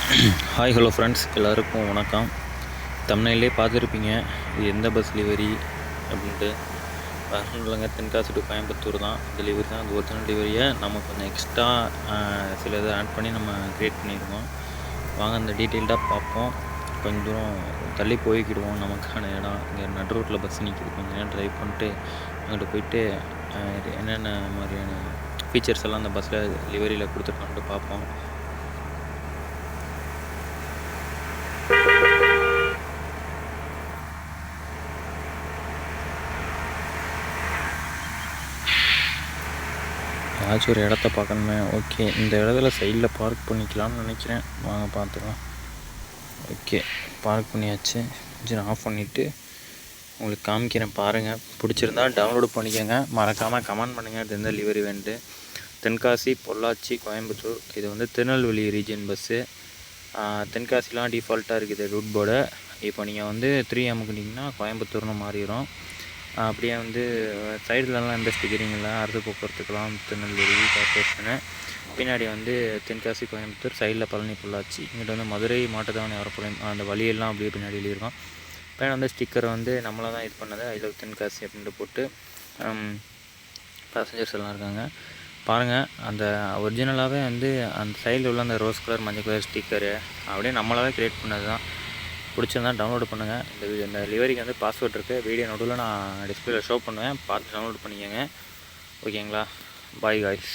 Hi hello friends, எல்லாருக்கும் வணக்கம். தமிழ்நிலே பார்த்துருப்பீங்க, இது எந்த பஸ் டெலிவரி அப்படின்ட்டு. வேறு இல்லைங்க, தென்காசி டு கோயம்புத்தூர் தான் டெலிவரி தான். அந்த ஒரிஜினல் டெலிவரியை நம்ம கொஞ்சம் எக்ஸ்ட்ரா சில இதை ஆட் பண்ணி நம்ம க்ரியேட் பண்ணியிருக்கோம். வாங்க அந்த டீட்டெயில்டாக பார்ப்போம். கொஞ்சம் தூரம் தள்ளி போய்க்கிடுவோம். நமக்கான இடம் இங்கே நடு ரோட்டில் பஸ் நிற்கிது. கொஞ்சம் நேரம் ட்ரைவ் பண்ணிட்டு அங்கிட்டு போயிட்டு என்னென்ன மாதிரியான ஃபீச்சர்ஸ் எல்லாம் அந்த பஸ்ஸில் டெலிவரியில் கொடுத்துருக்கான்ட்டு பார்ப்போம். ஏதாச்சும் ஒரு இடத்த பார்க்கணுமே. ஓகே, இந்த இடத்துல சைடில் பார்க் பண்ணிக்கலாம்னு நினைக்கிறேன். வாங்க பார்த்துக்கலாம். ஓகே, பார்க் பண்ணியாச்சு. இன்ஜின் ஆஃப் பண்ணிவிட்டு உங்களுக்கு காமிக்கிறேன், பாருங்கள். பிடிச்சிருந்தா டவுன்லோடு பண்ணிக்கோங்க. மறக்காமல் கமெண்ட் பண்ணுங்கள் இது எந்த டெலிவரி வேணுட்டு. தென்காசி, பொள்ளாச்சி, கோயம்புத்தூர். இது வந்து திருநெல்வேலி ரீஜன் பஸ்ஸு. தென்காசிலாம் டிஃபால்ட்டாக இருக்குது ரூட் போர்டு. இப்போ நீங்கள் வந்து 3M அமுக்குனிங்கன்னா கோயம்புத்தூர்னு மாறிடும். அப்படியே வந்து சைடுலலாம் எந்த ஸ்டிக்கரிங் இல்லை. அரசு போக்குவரத்துக்கெல்லாம் திருநெல்வேலி கார்பரேஷனு. பின்னாடி வந்து தென்காசி, கோயம்புத்தூர். சைடில் பழனி, பொள்ளாச்சி. இங்கிட்ட வந்து மதுரை மாட்டுத்தாவணி வரப்போகிறேன். அந்த வழியெல்லாம் அப்படியே பின்னாடி எழுதியிருக்கோம். பின்னாடி வந்து ஸ்டிக்கரை வந்து நம்மளாக தான் இது பண்ணது. ஐ லவ் தென்காசி அப்படின்ட்டு போட்டு பேசஞ்சர்ஸ் எல்லாம் இருக்காங்க. பாருங்கள், அந்த ஒரிஜினலாகவே வந்து அந்த சைடில் உள்ள அந்த ரோஸ் கலர், மஞ்சள் கலர் ஸ்டிக்கரு அப்படியே நம்மளாகவே க்ரியேட் பண்ணது தான். பிடிச்சிருந்தா டவுன்லோடு பண்ணுங்கள். இந்த டெலிவரிக்கு வந்து பாஸ்வேர்ட் இருக்குது. வீடியோ நடுவில் நான் டிஸ்பிளேல ஷோ பண்ணுவேன், பார்த்து டவுன்லோட் பண்ணிக்கோங்க. ஓகேங்களா? Bye guys.